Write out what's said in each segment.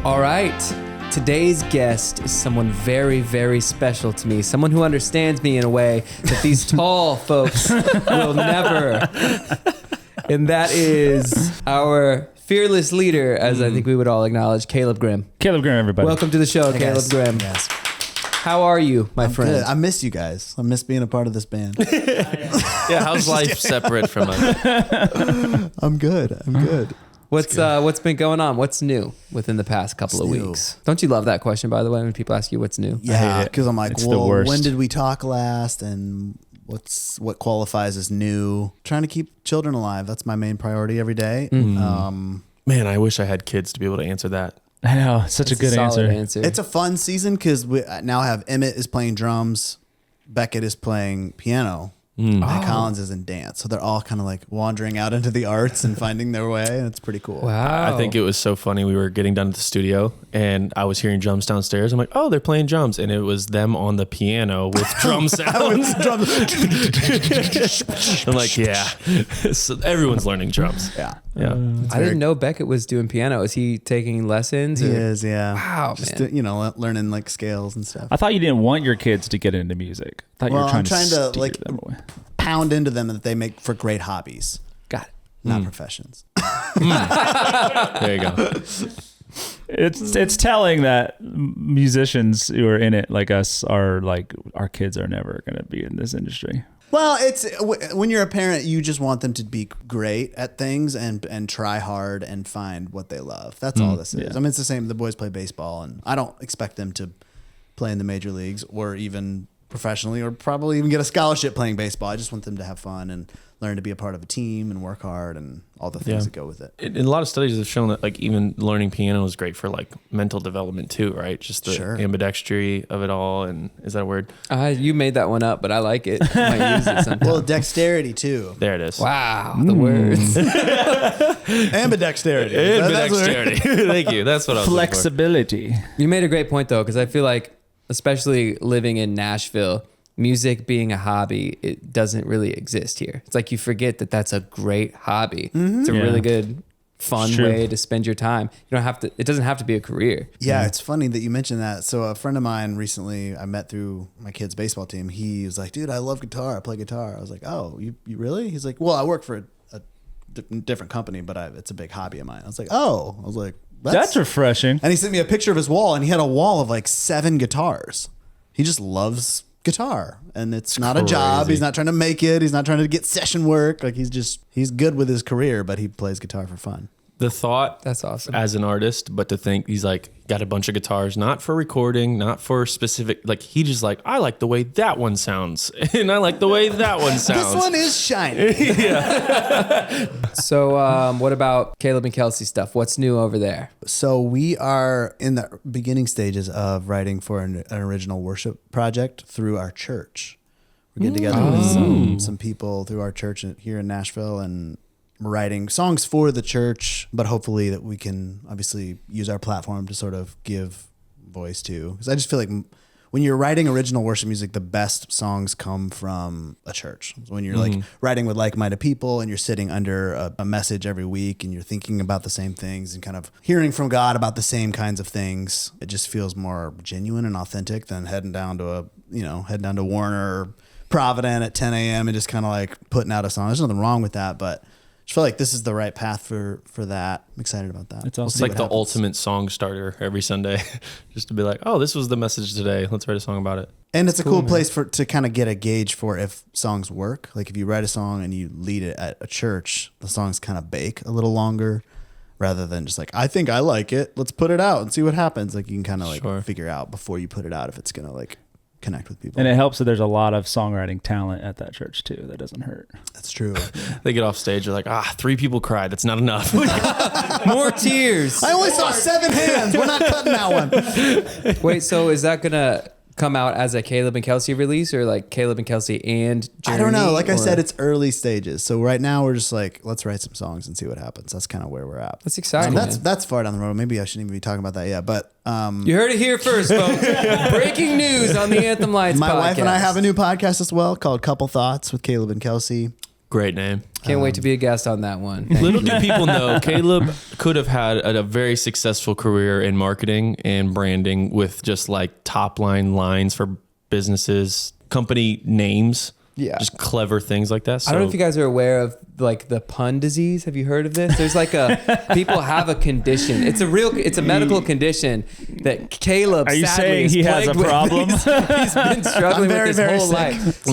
All right. Today's guest is someone very, very special to me. Someone who understands me in a way that these tall folks will never. And that is our fearless leader, as I think we would all acknowledge, Caleb Grimm. Caleb Grimm, everybody. Welcome to the show, Hey, Caleb guys. Grimm. Yes. How are you, my friend? Good. I miss you guys. I miss being a part of this band. Yeah, how's life separate from us? I'm good. What's been going on? What's new within the past couple of new? weeks? Don't you love that question, by the way, when people ask you what's new? Yeah, because I'm like, It's the well, worst. when did we talk last, and what qualifies as new? Trying to keep children alive. That's my main priority every day. Man, I wish I had kids to be able to answer that. I know, such It's a good solid answer. It's a fun season because we now have Emmett is playing drums, Beckett is playing piano, and Collins is in dance. So they're all kind of like wandering out into the arts and finding their way, and it's pretty cool. Wow. I think it was so funny. We were getting done at the studio and I was hearing drums downstairs. I'm like, oh, they're playing drums. And it was them on the piano with drum sounds. I'm like, yeah. So everyone's learning drums. Yeah. Yeah. I didn't know Beckett was doing piano. Is he taking lessons? He or- is, yeah. Wow, Just man. learning like scales and stuff. I thought you didn't want your kids to get into music. I thought you Well, were trying I'm trying to steer like them away. pound into them that they make for great hobbies, Got it. not professions. There you go. It's telling that musicians who are in it like us are like, our kids are never going to be in this industry. Well, it's when you're a parent, you just want them to be great at things and try hard and find what they love. That's all this is. yeah. I mean, it's the same. The boys play baseball, and I don't expect them to play in the major leagues or even professionally or probably even get a scholarship playing baseball. I just want them to have fun and learn to be a part of a team and work hard and all the things Yeah. that go with it. And a lot of studies have shown that like even learning piano is great for like mental development too, right? Just the Sure. ambidextry of it all. And is that a word? You made that one up, but I like it. I might use it sometime. Well, dexterity too. There it is. Wow, the words. Ambidexterity. Ambidexterity. Thank you. That's what I was looking for. Flexibility. You made a great point, though, because I feel like, especially living in Nashville, music being a hobby, it doesn't really exist here. It's like you forget that that's a great hobby. It's a Yeah. really good, fun It's true. way to spend your time. You don't have to. It doesn't have to be a career. Yeah, it's funny that you mentioned that. So a friend of mine recently, I met through my kid's baseball team. He was like, "Dude, I love guitar. I play guitar." I was like, "Oh, you really?" He's like, "Well, I work for a different company, but it's a big hobby of mine." I was like, "Oh," I was like, That's refreshing. And he sent me a picture of his wall, and he had a wall of like 7 guitars. He just loves guitar, and it's not a job. crazy. He's not trying to make it. He's not trying to get session work. Like he's good with his career, but he plays guitar for fun. The thought That's awesome. as an artist, but to think he's like got a bunch of guitars, not for recording, not for specific, like he just like, I like the way that one sounds and I like the way that one sounds. This one is shiny. So, what about Caleb and Kelsey stuff? What's new over there? So we are in the beginning stages of writing for an original worship project through our church. We're getting together with some people through our church here in Nashville, and we're writing songs for the church, but hopefully that we can obviously use our platform to sort of give voice to. Because I just feel like when you're writing original worship music, the best songs come from a church. So when you're like writing with like-minded people and you're sitting under a message every week and you're thinking about the same things and kind of hearing from God about the same kinds of things, it just feels more genuine and authentic than heading down to Warner or Provident at 10 a.m. and just kind of like putting out a song. There's nothing wrong with that, but I feel like this is the right path for that. I'm excited about that. It's awesome. It's see like what the happens. ultimate song starter every Sunday, just to be like, oh, this was the message today. Let's write a song about it. And it's a cool place to kind of get a gauge for if songs work. Like if you write a song and you lead it at a church, the songs kind of bake a little longer rather than just like, I think I like it. Let's put it out and see what happens. Like you can kind of like Sure. figure out before you put it out if it's going to like connect with people. And it helps that there's a lot of songwriting talent at that church too. That doesn't hurt. That's true. They get off stage, they're like, 3 people cried. That's not enough. More tears. I only saw 7 hands. We're not cutting that one. Wait, so is that gonna come out as a Caleb and Kelsey release, or like Caleb and Kelsey and Journey? I don't know. Like I or- said, it's early stages. So right now we're just like, let's write some songs and see what happens. That's kind of where we're at. That's exciting. That's far down the road. Maybe I shouldn't even be talking about that yet. But You heard it here first, folks. Breaking news on the Anthem Lights my podcast. wife and I have a new podcast as well called Couple Thoughts with Caleb and Kelsey. Great name. Can't wait to be a guest on that one. Little do people know, Caleb could have had a very successful career in marketing and branding with just like top line lines for businesses, company names. Yeah. Just clever things like that. So, I don't know if you guys are aware of like the pun disease. Have you heard of this? There's like people have a condition. It's a medical condition that Caleb. Are you sadly saying is he has a plagued with. problem? He's been struggling with his whole sick. life.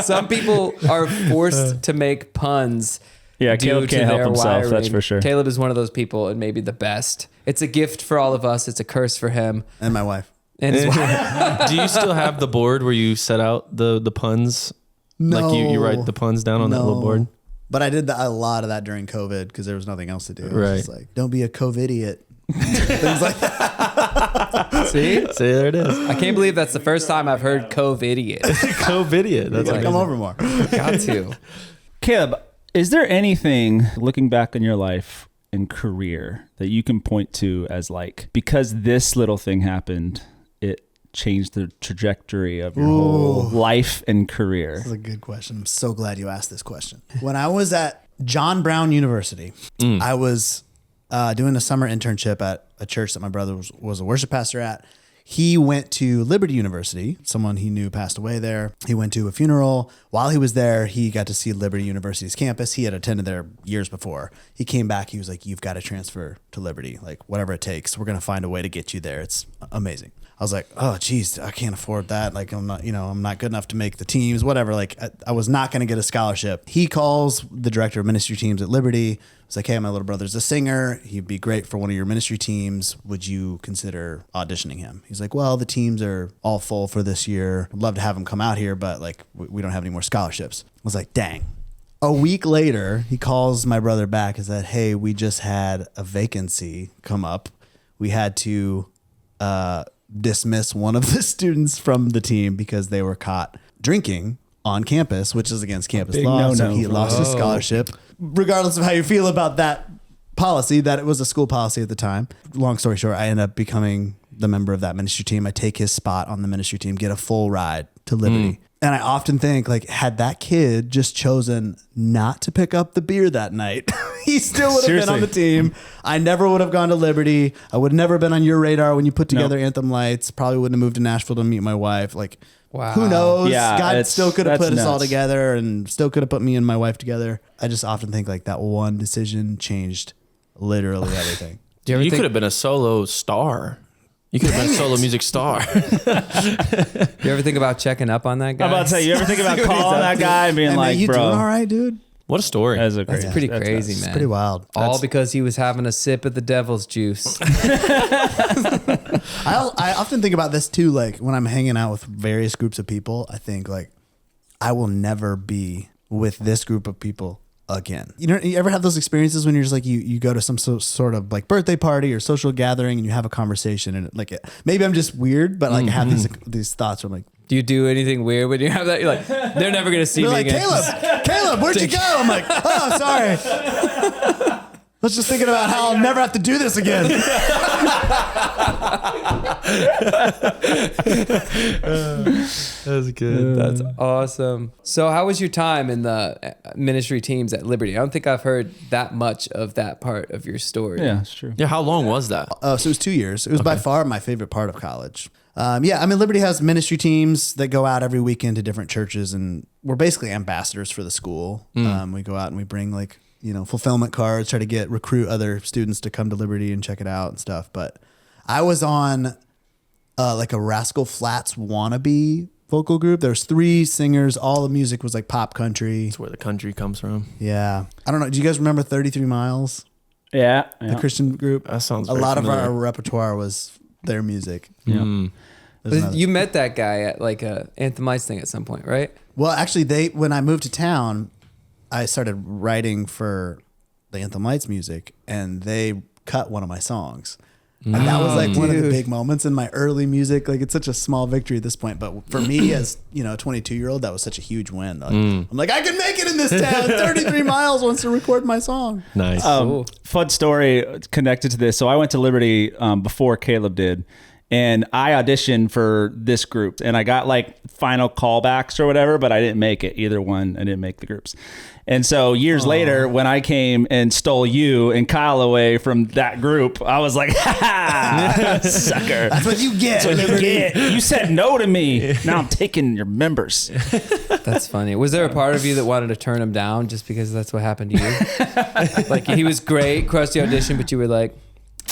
Some people are forced to make puns. Yeah, due Caleb to can't help their himself. That's wiring. for sure. Caleb is one of those people, and maybe the best. It's a gift for all of us. It's a curse for him And my wife. and his wife. do you still have the board where you set out the puns? No. Like you write the puns down on that little board? But I did a lot of that during COVID because there was nothing else to do. It was Right. just like, don't be a COVID-idiot. Things like that. See? See, there it is. I can't believe that's the first time I've heard COVID-idiot. COVID. That's Like, like come over more. Got to. Caleb, is there anything looking back on your life and career that you can point to as like, because this little thing happened, it changed the trajectory of your whole life and career? That's a good question. I'm so glad you asked this question. When I was at John Brown University, I was doing a summer internship at a church that my brother was a worship pastor at. He went to Liberty University. Someone he knew passed away there. He went to a funeral. While he was there, he got to see Liberty University's campus. He had attended there years before. He came back. He was like, you've got to transfer to Liberty. Like, whatever it takes. We're going to find a way to get you there. It's amazing. I was like, oh, geez, I can't afford that. Like, I'm not good enough to make the teams, whatever. Like, I was not going to get a scholarship. He calls the director of ministry teams at Liberty. It's like, hey, my little brother's a singer. He'd be great for one of your ministry teams. Would you consider auditioning him? He's like, well, the teams are all full for this year. I'd love to have him come out here, but like, we don't have any more scholarships. I was like, dang. A week later, he calls my brother back and said, hey, we just had a vacancy come up. We had to dismiss one of the students from the team because they were caught drinking on campus, which is against campus law. So he lost his scholarship. Regardless of how you feel about that policy, that it was a school policy at the time. Long story short, I end up becoming the member of that ministry team. I take his spot on the ministry team, get a full ride to Liberty. And I often think, like, had that kid just chosen not to pick up the beer that night, he still would have been on the team. I never would have gone to Liberty. I would have never been on your radar when you put together Anthem Lights. Probably wouldn't have moved to Nashville to meet my wife. Like, Wow. who knows? Yeah, God still could have that's put us all nuts. together and still could have put me and my wife together. I just often think, like, that one decision changed literally everything. Do you ever You think- could have been a solo star. You could have been a solo music star. You ever think about checking up on that guy? I'm about to say, you ever think about calling that guy and being Hey, like, man, you bro, doing all right, dude? What a story. that's a That's crazy. pretty that's crazy, nuts. man. Pretty wild. All because he was having a sip of the devil's juice. I often think about this too. Like, when I'm hanging out with various groups of people, I think, like, I will never be with this group of people again. You ever have those experiences when you're just like, you go to some sort of like birthday party or social gathering and you have a conversation and maybe I'm just weird, but like I have these thoughts where I'm like, Do you do anything weird when you have that? You're like, they're never going to see they're me like, again. Caleb, where'd you go? I'm like, oh, sorry. Let's just thinking about how I'll never have to do this again. That's good. That's awesome. So how was your time in the ministry teams at Liberty? I don't think I've heard that much of that part of your story. Yeah, it's true. Yeah, how long was that? So it was 2 years. It was by far my favorite part of college. Yeah, I mean, Liberty has ministry teams that go out every weekend to different churches, and we're basically ambassadors for the school. We go out and we bring fulfillment cards, try to recruit other students to come to Liberty and check it out and stuff. But I was on like a Rascal Flatts wannabe vocal group. There's 3 singers. All the music was like pop country. That's where the country comes from. Yeah. I don't know. Do you guys remember 33 Miles? Yeah. The Christian group? That sounds a very lot familiar. of our repertoire was their music. Yeah. You met that guy at like a Anthem Lights thing at some point, right? Well, actually, when I moved to town, I started writing for the Anthem Lights music, and they cut one of my songs. And that was like one of the big moments in my early music. Like, it's such a small victory at this point, but for me as, a 22-year-old, that was such a huge win. Like, I'm like, I can make it in this town. 33 Miles wants to record my song. Nice. Cool. Fun story connected to this. So I went to Liberty before Caleb did. And I auditioned for this group and I got like final callbacks or whatever, but I didn't make it. Either one. I didn't make the groups. And so years later, when I came and stole you and Kyle away from that group, I was like, ha, sucker. That's what you get. That's what you get. You said no to me. Now I'm taking your members. That's funny. Was there a part of you that wanted to turn him down just because that's what happened to you? Like he was great, crushed the audition, but you were like,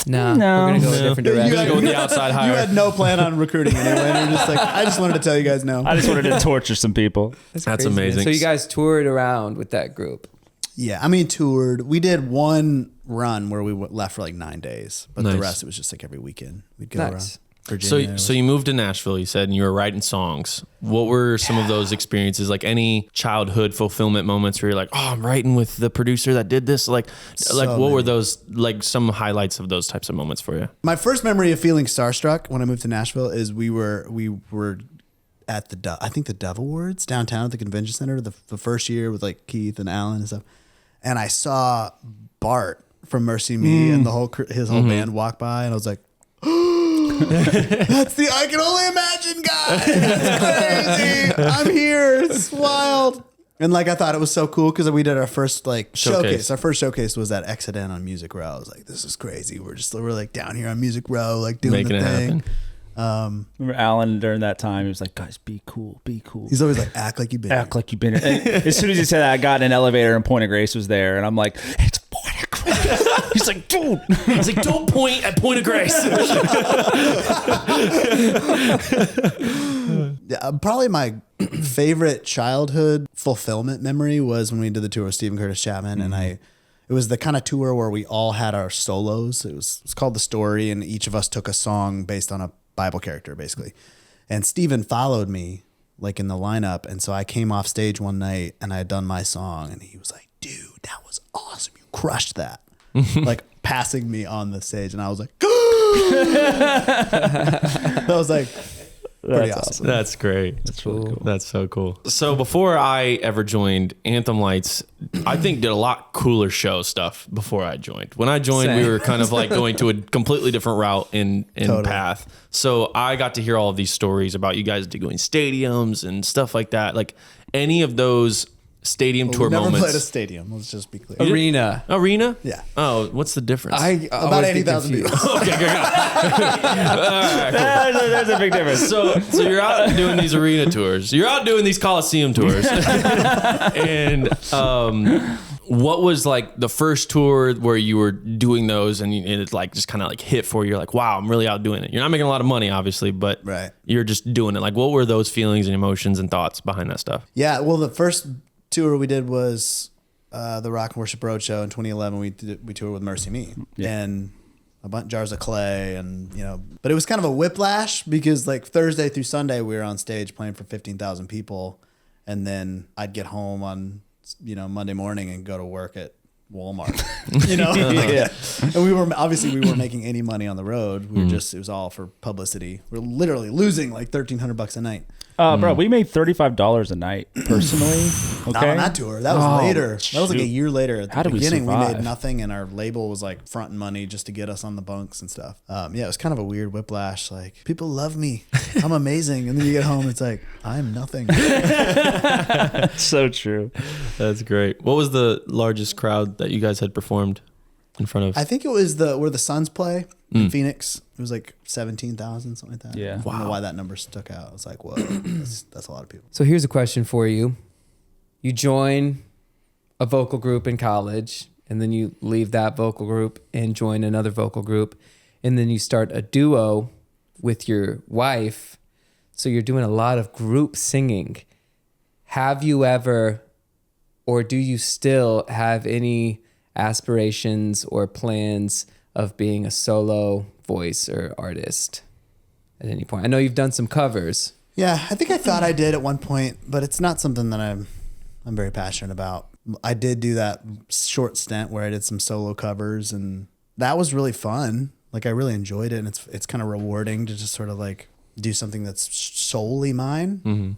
nah, No. we're gonna go a different You direction. had- Go with the outside hire. You had no plan on recruiting anyone. You're just like, I just wanted to tell you guys no. I just wanted to torture some people. That's crazy, man. amazing. So you guys toured around with that group. Yeah, I mean, toured. We did one run where we left for like 9 days, but the Nice. rest it was just like every weekend we'd go Nice. around. Virginia. So you moved to Nashville, you said, and you were writing songs. What were some of those experiences? Like any childhood fulfillment moments where you're like, oh, I'm writing with the producer that did this. Like what were many. those, like some highlights of those types of moments for you? My first memory of feeling starstruck when I moved to Nashville is we were at I think the Dove Awards downtown at the convention center the first year with like Keith and Alan and stuff, and I saw Bart from Mercy Me and his whole band walk by, and I was like, that's the I can only imagine guy. That's crazy. I'm here. It's wild. And like I thought it was so cool because we did our first like showcase. Our first showcase was at Exodent on Music Row. I was like, this is crazy. We're like down here on Music Row, like doing Making the it thing. happen. Remember Alan during that time? He was like, guys, be cool, be cool. He's always like, act like you've been. Act like you've been here. And as soon as he said that, I got in an elevator and Point of Grace was there. And I'm like, it's Point of Grace. He's like, dude. I was like, don't point at Point of Grace. Yeah, probably my favorite childhood fulfillment memory was when we did the tour with Stephen Curtis Chapman, and it was the kind of tour where we all had our solos. It was called The Story, and each of us took a song based on a Bible character, basically. And Stephen followed me like in the lineup, and so I came off stage one night and I had done my song, and he was like, "Dude, that was awesome! You crushed that!" Like passing me on the stage, and I was like, "That was like." Pretty awesome. That's great. That's really cool. That's so cool. So before I ever joined Anthem Lights, I think did a lot cooler show stuff before I joined. When I joined, we Same. were kind of like going to a completely different route in Totally. path. So I got to hear all of these stories about you guys doing stadiums and stuff like that. Like any of those stadium tour We never moments. played a stadium. Let's just be clear. Arena. Arena? Yeah. Oh, what's the difference? About 80,000 people. There's a big difference. So you're out doing these arena tours. You're out doing these Coliseum tours. And what was like the first tour where you were doing those and it like just kind of like hit for you? You're like, wow, I'm really out doing it. You're not making a lot of money, obviously, but Right. you're just doing it. Like, what were those feelings and emotions and thoughts behind that stuff? Yeah, well, the first tour we did was the Rock and Worship Roadshow in 2011. We toured with Mercy Me and a bunch Jars of Clay, and but it was kind of a whiplash because like Thursday through Sunday we were on stage playing for 15,000 people, and then I'd get home on Monday morning and go to work at Walmart. And we weren't making any money on the road. We were just it was all for publicity. We were literally losing like $1,300 a night. Bro, we made $35 a night personally. Okay. Not on that tour. That was later. That was like a shoot. year later. At the How did we beginning, we made survive? nothing, and our label was like fronting money just to get us on the bunks and stuff. Yeah, it was kind of a weird whiplash. Like, people love me. I'm amazing. And then you get home, it's like, I'm nothing. So true. That's great. What was the largest crowd that you guys had performed in front of? I think it was where the Suns play in Phoenix. It was like 17,000, something like that. Yeah. I don't know why that number stuck out. It's like, whoa, that's a lot of people. So here's a question for you. You join a vocal group in college, and then you leave that vocal group and join another vocal group, and then you start a duo with your wife. So you're doing a lot of group singing. Have you ever, or do you still have any aspirations or plans of being a solo voice or artist at any point? I know you've done some covers. Yeah, I think I thought I did at one point, but it's not something that I'm very passionate about. I did do that short stint where I did some solo covers, and that was really fun. Like, I really enjoyed it, and it's kind of rewarding to just sort of like do something that's solely mine. Mm-hmm.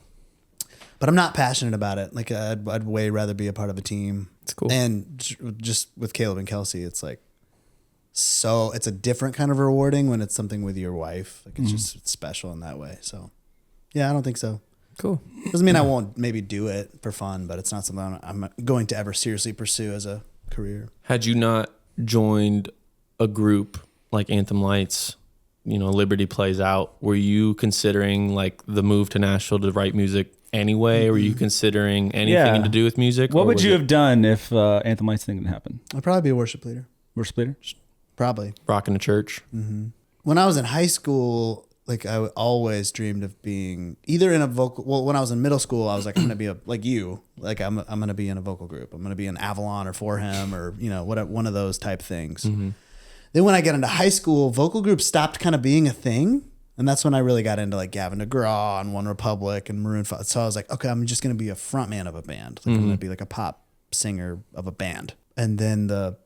But I'm not passionate about it. Like, I'd way rather be a part of a team. It's cool. And just with Caleb and Kelsey, it's like so it's a different kind of rewarding when it's something with your wife. Like it's just it's special in that way. So yeah, I don't think so. Cool. Doesn't mean I won't maybe do it for fun, but it's not something I'm going to ever seriously pursue as a career. Had you not joined a group like Anthem Lights, Liberty Plays Out, were you considering like the move to Nashville to write music anyway? Were you considering anything to do with music? What would you have done if Anthem Lights thing didn't happen? I'd probably be a worship leader. Worship leader? Probably. Rocking a church? When I was in high school, like I always dreamed of being either in a vocal. Well, when I was in middle school, I was like, I'm gonna be I'm gonna be in a vocal group. I'm gonna be in Avalon or For Him or one of those type things. Then when I got into high school, vocal groups stopped kind of being a thing, and that's when I really got into like Gavin DeGraw and One Republic and Maroon 5. So I was like, okay, I'm just gonna be a front man of a band. Like I'm gonna be like a pop singer of a band. And then the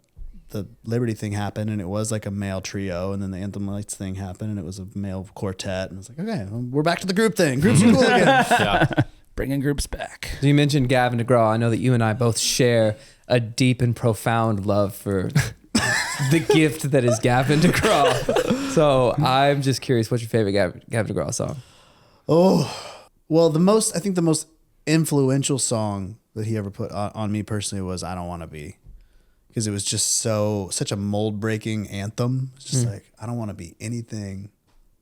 Liberty thing happened, and it was like a male trio, and then the Anthem Lights thing happened, and it was a male quartet, and I was like, okay, well, we're back to the group thing. Groups are cool again. Yeah. Bringing groups back. So you mentioned Gavin DeGraw. I know that you and I both share a deep and profound love for the gift that is Gavin DeGraw. So I'm just curious, what's your favorite Gavin DeGraw song? Oh, well, I think the most influential song that he ever put on me personally was I Don't Want to Be. Because it was just such a mold breaking anthem. It's just like, I don't want to be anything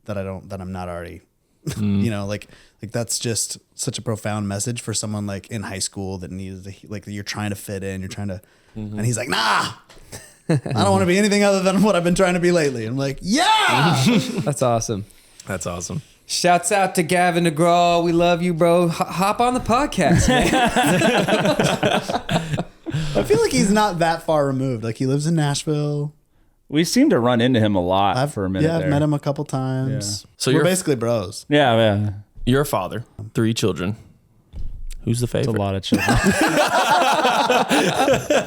that I'm not already, like that's just such a profound message for someone like in high school that needs to, like, you're trying to fit in, you're trying to, and he's like, nah, I don't want to be anything other than what I've been trying to be lately. I'm like, yeah, That's awesome. That's awesome. Shouts out to Gavin DeGraw. We love you, bro. Hop on the podcast, man. I feel like he's not that far removed. Like he lives in Nashville. We seem to run into him a lot for a minute. Yeah, I've met him a couple times. Yeah. So we're basically bros. Yeah. You're a father, 3 children. Who's the favorite? It's a lot of children.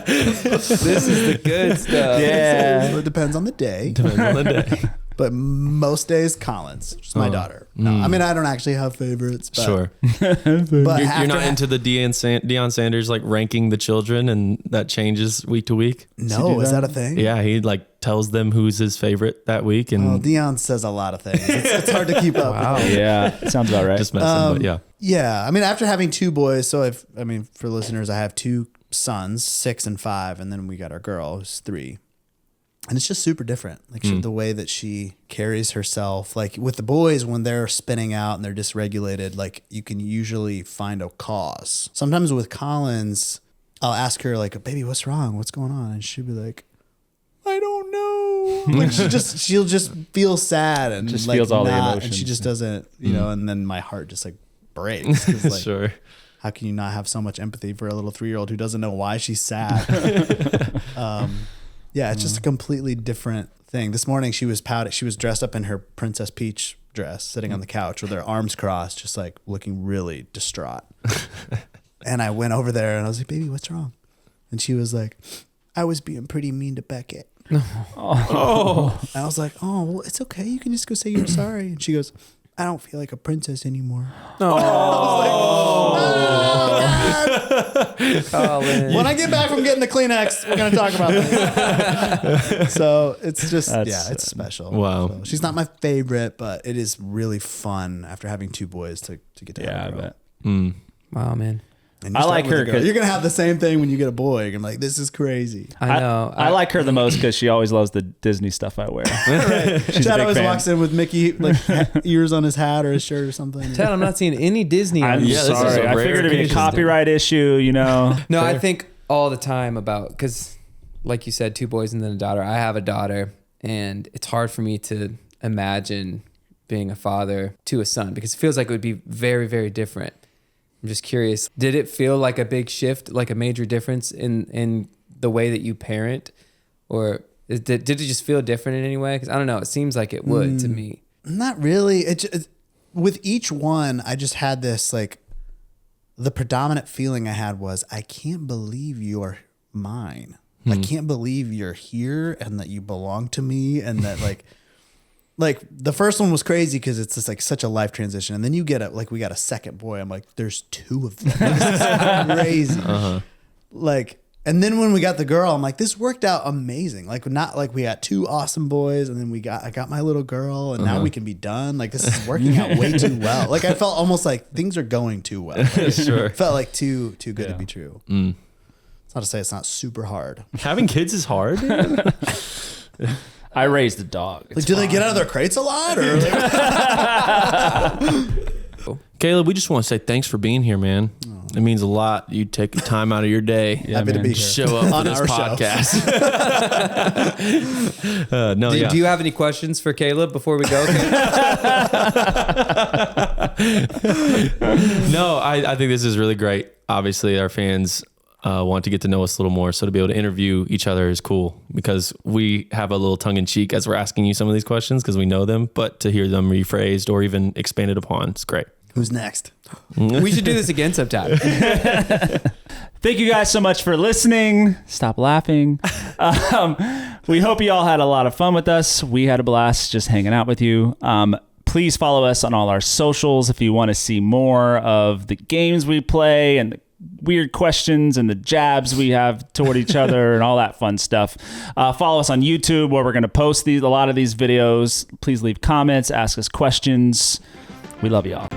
This is the good stuff. Yeah. So it depends on the day. Depends on the day. But most days, Collins, which is my daughter. No, I mean, I don't actually have favorites. But, Sure. But You're not into the Deion Sanders like ranking the children, and that changes week to week? No, is that a thing? Yeah, he like tells them who's his favorite that week, and Well, Deion says a lot of things. It's hard to keep up. Wow. Yeah. Sounds about right. just messing. But yeah, Yeah, I mean, after having 2 boys, for listeners, I have 2 sons, 6 and 5, and then we got our girl, who's 3. And it's just super different. Like the way that she carries herself, like with the boys, when they're spinning out and they're dysregulated, like you can usually find a cause. Sometimes with Collins, I'll ask her like, baby, what's wrong? What's going on? And she'll be like, I don't know. Like she'll just feel sad and Just like feels all the and emotions. she just doesn't, and then my heart just like breaks. 'Cause, like, sure. how can you not have so much empathy for a little 3-year-old who doesn't know why she's sad? Yeah, it's just a completely different thing. This morning she was pouting. She was dressed up in her Princess Peach dress, sitting on the couch with her arms crossed, just like looking really distraught. And I went over there and I was like, baby, what's wrong? And she was like, I was being pretty mean to Beckett. Oh. And I was like, oh, well, it's okay. You can just go say you're sorry. And she goes, I don't feel like a princess anymore. Colin. When I get back from getting the Kleenex, we're going to talk about this. So it's just, it's special. Wow. So she's not my favorite, but it is really fun after having 2 boys to get to Yeah, have I a girl. bet. Wow, man. And you I start like with a her girl. 'cause- You're going to have the same thing when you get a boy. You're gonna be like, this is crazy. I know. I like her the most because she always loves the Disney stuff I wear. Right. She's Chad a big always fan. walks in with Mickey like ears on his hat or his shirt or something. Ted, I'm not seeing any Disney. I'm on Yeah, this is sorry. a I rare figured it'd be a occasion. copyright issue, No, I think all the time about, because like you said, 2 boys and then a daughter. I have a daughter, and it's hard for me to imagine being a father to a son because it feels like it would be very, very different. I'm just curious, did it feel like a big shift, like a major difference in the way that you parent? Or did it just feel different in any way? Because I don't know, it seems like it would to me. Not really. With each one, I just had this like, the predominant feeling I had was, I can't believe you're mine. I can't believe you're here and that you belong to me, and that like the first one was crazy because it's just like such a life transition, and then you get we got a second boy. I'm like, there's 2 of them. This is crazy. Like And then when we got the girl, I'm like, this worked out amazing. Like, not like we got 2 awesome boys, and then I got my little girl, and now we can be done. Like, this is working out way too well. Like, I felt almost like things are going too well. Like, Sure. Felt like too good to be true. It's not to say it's not super hard. Having kids is hard. I raised a dog. Like, do they get out of their crates a lot? Or Caleb, we just want to say thanks for being here, man. It means a lot. You take time out of your day. Happy to be here. Show up on this podcast. Do you have any questions for Caleb before we go? No, I think this is really great. Obviously, our fans want to get to know us a little more. So to be able to interview each other is cool because we have a little tongue in cheek as we're asking you some of these questions because we know them, but to hear them rephrased or even expanded upon, it's great. Who's next? We should do this again sometime. Thank you guys so much for listening. Stop laughing. We hope you all had a lot of fun with us. We had a blast just hanging out with you. Please follow us on all our socials if you want to see more of the games we play and the weird questions and the jabs we have toward each other and all that fun stuff. Follow us on YouTube where we're going to post a lot of these videos. Please leave comments, ask us questions. We love you all.